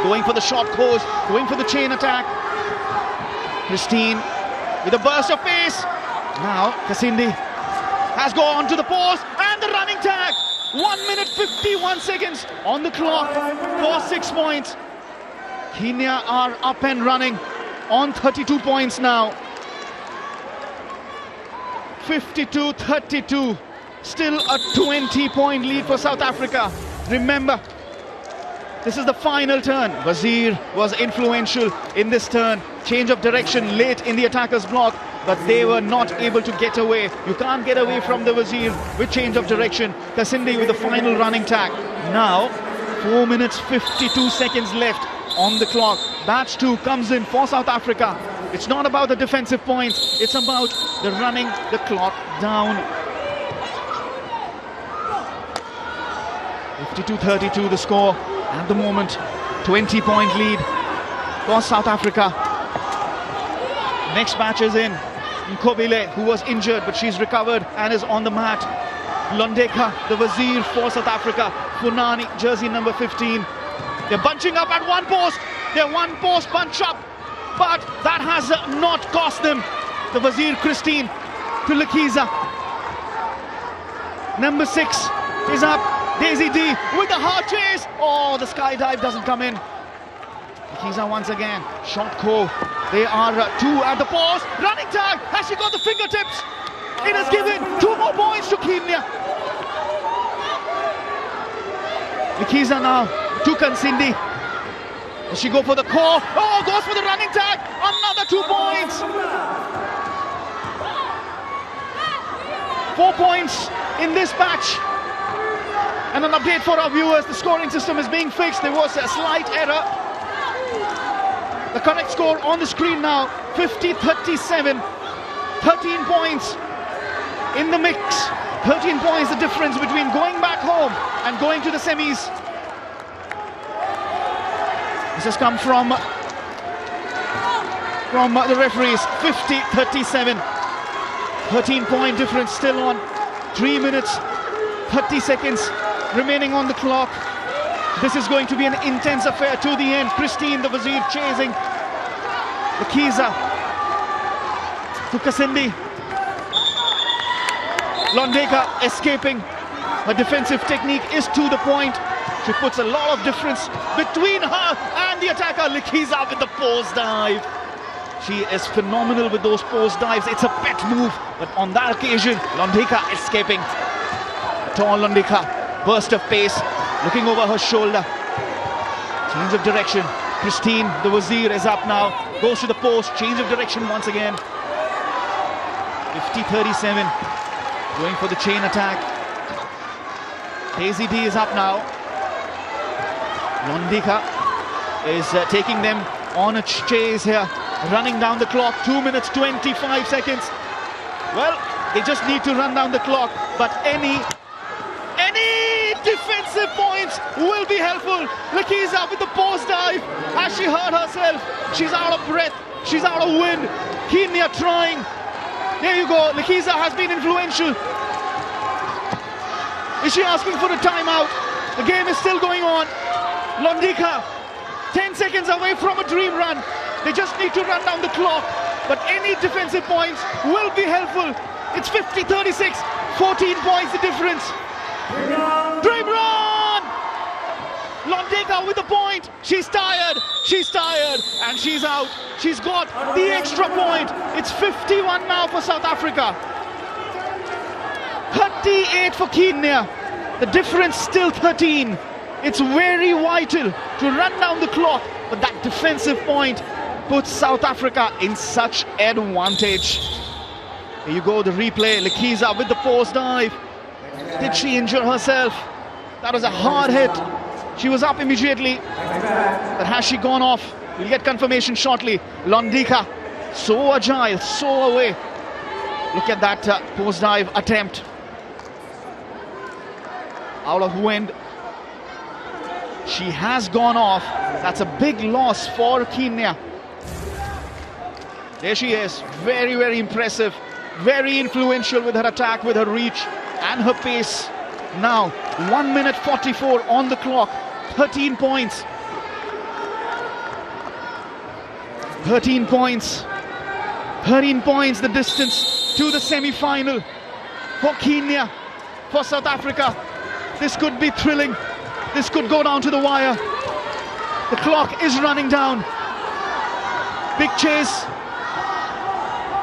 Going for the short course, going for the chain attack. Christine with a burst of pace. Now Kasindi has gone to the post and the running tag. 1 minute 51 seconds on the clock for 6 points. Kenya are up and running on 32 points now. 52-32. Still a 20-point lead for South Africa. Remember, this is the final turn. Wazir was influential in this turn. Change of direction late in the attacker's block, but they were not able to get away. You can't get away from the Wazir with change of direction. Kasindi with the final running tag. Now, 4 minutes 52 seconds left on the clock. Batch 2 comes in for South Africa. It's not about the defensive points. It's about the running the clock down. 52-32 the score at the moment. 20-point lead for South Africa. Next batch is in. Nkobile, who was injured, but she's recovered and is on the mat. Londeka, the Wazir for South Africa. Funani, jersey number 15. They're bunching up at one post. They're one post bunch up. But that has not cost them. The Wazir Christine to Lakiza. Number 6 is up. Daisy D with the hard chase. Oh, the skydive doesn't come in. Lakiza once again. Shot Kho. They are 2 at the post. Running tag. Has she got the fingertips? It has given 2 more points to Kenya. Lakiza now to Kansindi. Does she go for the Kho? Oh, goes for the running tag. Another 2 points. 4 points in this match. And an update for our viewers, the scoring system is being fixed. There was a slight error. The correct score on the screen now, 50-37. 13 points in the mix. 13 points the difference between going back home and going to the semis. This has come from the referees. 50-37. 13-point difference still on. 3 minutes 30 seconds remaining on the clock. This is going to be an intense affair to the end. Christine, the Wazir, chasing. Lakiza to Kasindi. Londeka escaping. Her defensive technique is to the point. She puts a lot of difference between her and the attacker. Lakiza with the post dive. She is phenomenal with those post dives. It's a pet move. But on that occasion, Londeka escaping. Tall Londeka, burst of pace, looking over her shoulder. Change of direction. Christine, the Wazir, is up now. Goes to the post. Change of direction once again. 50-37. Going for the chain attack. Daisy D is up now. Londeka is taking them on a chase here. Running down the clock. 2 minutes 25 seconds. Well, they just need to run down the clock. But any defensive points will be helpful. Lakiza with the post dive. Has she hurt herself? She's out of breath. She's out of wind. Kenya trying. There you go. Lakiza has been influential. Is she asking for a timeout? The game is still going on. Londeka, 10 seconds away from a dream run. They just need to run down the clock. But any defensive points will be helpful. It's 50-36. 14 points the difference. Dream run! Londeka with the point. She's tired, and she's out. She's got the extra point. It's 51 now for South Africa. 38 for Kenya. The difference still 13. It's very vital to run down the clock, but that defensive point puts South Africa in such advantage. Here you go, the replay. Lakiza with the post dive. Did she injure herself? That was a hard hit. She was up immediately. But has she gone off? We'll get confirmation shortly. Londeka, so agile, so away. Look at that post dive attempt. Out of wind. She has gone off. That's a big loss for Kenya. There she is. Very, very impressive. Very influential with her attack, with her reach and her pace. Now, 1 minute 44 on the clock. 13 points. 13 points. 13 points, the distance to the semi-final for Kenya, for South Africa. This could be thrilling. This could go down to the wire. The clock is running down. Big chase.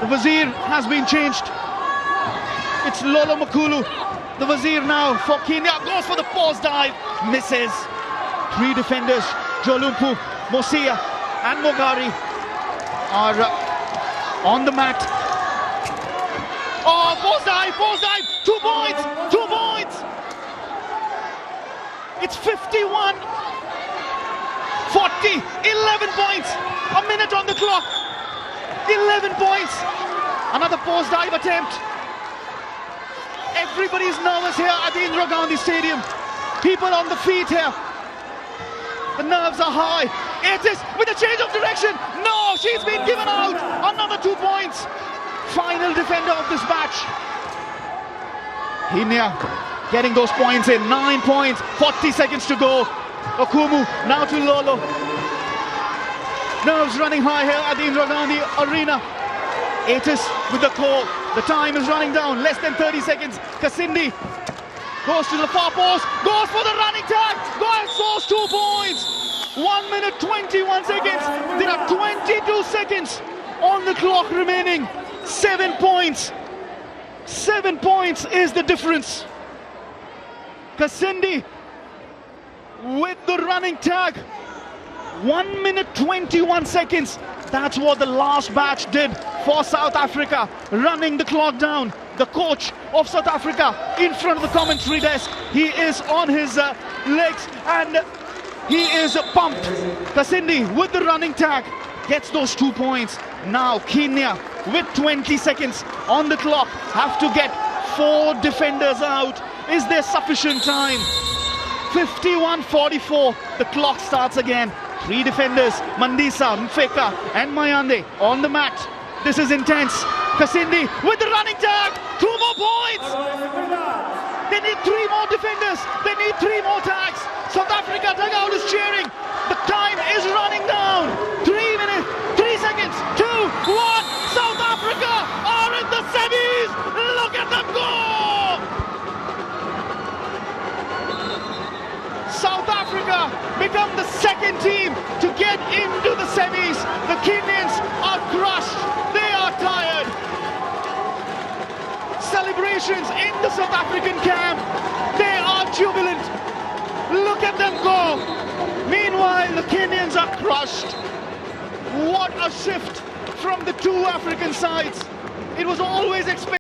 The Wazir has been changed. It's Lolo Makulu. The Wazir now for Kenya. Goes for the pause dive. Misses. 3 defenders, Jolumpu, Mosia and Mogari, are on the mat. Oh, pause dive, 2 points, 2 points. It's 51, 40, 11 points, a minute on the clock, 11 points. Another pause dive attempt. Everybody's nervous here at the Indira Gandhi Stadium. People on the feet here. The nerves are high. It is with a change of direction. No, she's been given out. Another 2 points. Final defender of this match. Kenya getting those points in. 9 points. 40 seconds to go. Okumu now to Lolo. Nerves running high here at the Indira Gandhi Arena. It is with the call. The time is running down. Less than 30 seconds. Kasindi goes to the far post, goes for the running tag, goes, scores 2 points. 1 minute 21 seconds. There are 22 seconds on the clock remaining. 7 points. 7 points is the difference. Kasindi with the running tag. 1 minute 21 seconds. That's what the last batch did for South Africa, running the clock down. The coach of South Africa in front of the commentary desk. He is on his legs and he is pumped. Kasindi with the running tag gets those 2 points. Now Kenya with 20 seconds on the clock have to get 4 defenders out. Is there sufficient time? 51-44. The clock starts again. 3 defenders, Mandisa, Mfeka and Mayande on the mat. This is intense. Kasindi with the running tag. 2 more points. They need 3 more defenders. They need 3 more tags. South Africa dugout is cheering. The time is running down. 3 minutes, 3 seconds, 2, 1. South Africa are in the semis. Look at them go. South Africa become the second team to get into the semis. The Kenyans are crushed. They are tired. Celebrations in the South African camp. They are jubilant. Look at them go. Meanwhile, the Kenyans are crushed. What a shift from the 2 African sides. It was always expected.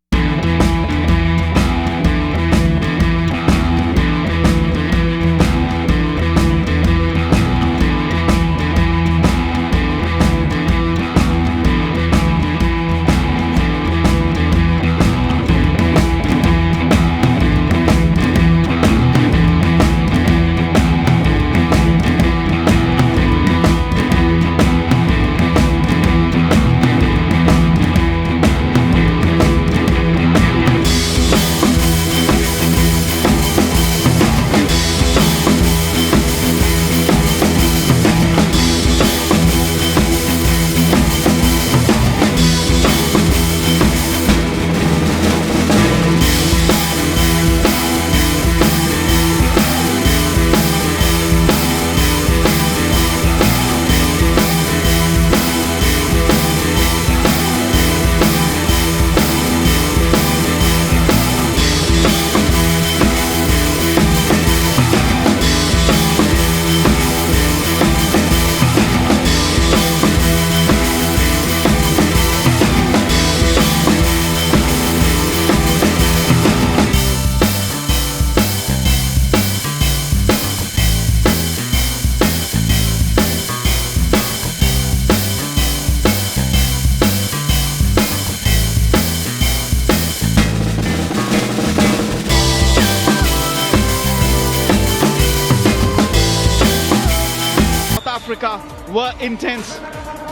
Africa were intense.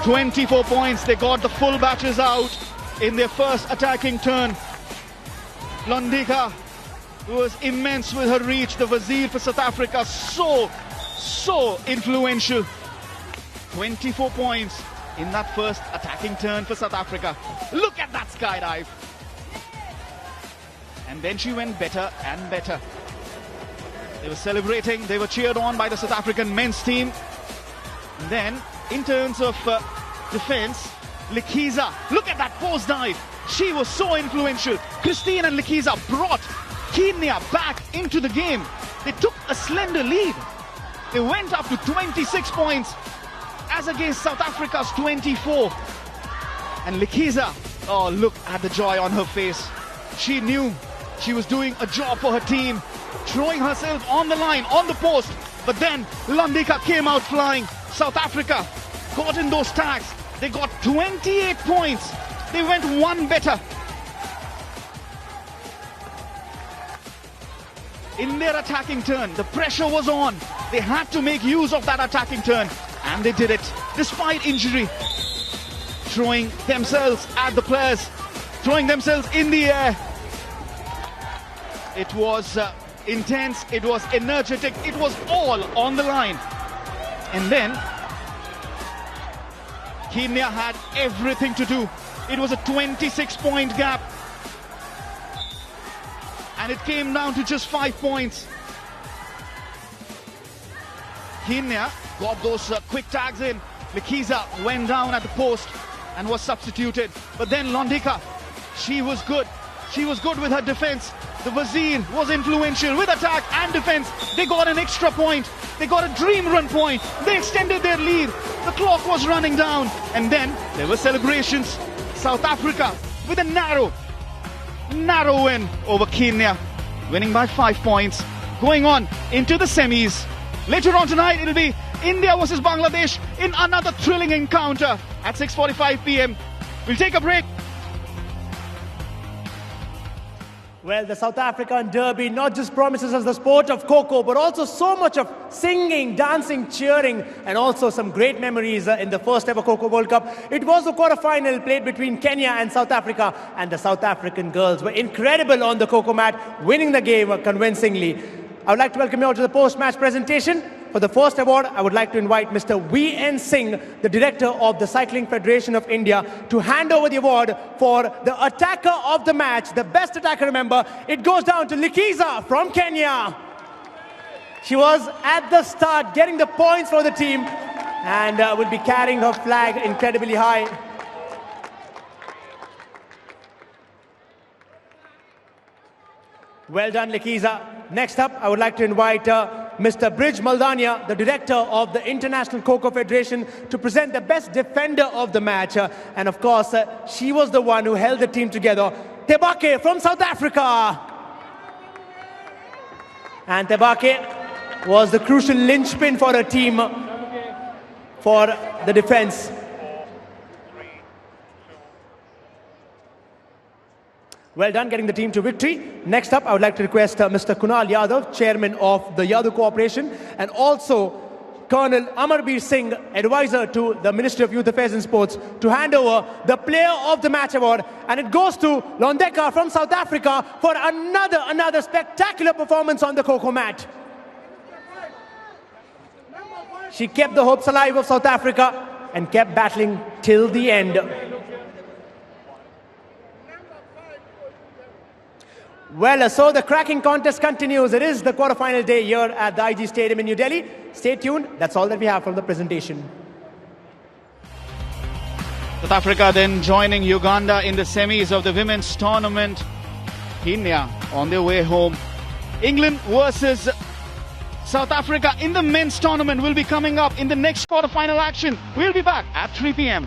24 points. They got the full batches out in their first attacking turn. Londika was immense with her reach. The Wazir for South Africa, so influential. 24 points in that first attacking turn for South Africa. Look at that skydive. And then she went better and better. They were celebrating, they were cheered on by the South African men's team. And then, in terms of defense, Likiza, look at that post dive. She was so influential. Christine and Likiza brought Kenya back into the game. They took a slender lead. They went up to 26 points as against South Africa's 24. And Likiza, oh, look at the joy on her face. She knew she was doing a job for her team, throwing herself on the line, on the post. But then Londika came out flying. South Africa got in those tags. They got 28 points. They went one better. In their attacking turn, the pressure was on. They had to make use of that attacking turn. And they did it, despite injury. Throwing themselves at the players, throwing themselves in the air. It was intense, it was energetic, it was all on the line. And then Kenya had everything to do. It was a 26-point gap. And it came down to just 5 points. Kenya got those quick tags in. Likiza went down at the post and was substituted. But then Londika, she was good. She was good with her defense. The Wazir was influential with attack and defense. They got an extra point. They got a dream run point. They extended their lead. The clock was running down. And then there were celebrations. South Africa with a narrow win over Kenya, winning by 5 points, going on into the semis. Later on tonight, it'll be India versus Bangladesh in another thrilling encounter at 6:45 p.m. We'll take a break. Well, the South African Derby not just promises us the sport of Kho Kho, but also so much of singing, dancing, cheering, and also some great memories in the first ever Kho Kho World Cup. It was the quarterfinal played between Kenya and South Africa, and the South African girls were incredible on the Kho Kho mat, winning the game convincingly. I would like to welcome you all to the post-match presentation. For the first award, I would like to invite Mr. V.N. Singh, the director of the Cycling Federation of India, to hand over the award for the attacker of the match, the best attacker, remember. It goes down to Likiza from Kenya. She was at the start getting the points for the team and will be carrying her flag incredibly high. Well done, Likiza. Next up, I would like to invite Mr. Brij Maldania, the director of the International Kho Kho Federation, to present the best defender of the match. And of course, she was the one who held the team together. Tebake from South Africa. And Tebake was the crucial linchpin for her team for the defense. Well done getting the team to victory. Next up, I would like to request Mr. Kunal Yadav, chairman of the Yadav Corporation, and also Colonel Amarbir Singh, advisor to the Ministry of Youth Affairs and Sports, to hand over the Player of the Match award. And it goes to Londika from South Africa for another spectacular performance on the Kho Kho mat. She kept the hopes alive of South Africa and kept battling till the end. Well, so the cracking contest continues. It is the quarterfinal day here at the IG Stadium in New Delhi. Stay tuned. That's all that we have from the presentation. South Africa then joining Uganda in the semis of the women's tournament. Kenya on their way home. England versus South Africa in the men's tournament will be coming up in the next quarterfinal action. We'll be back at 3 p.m.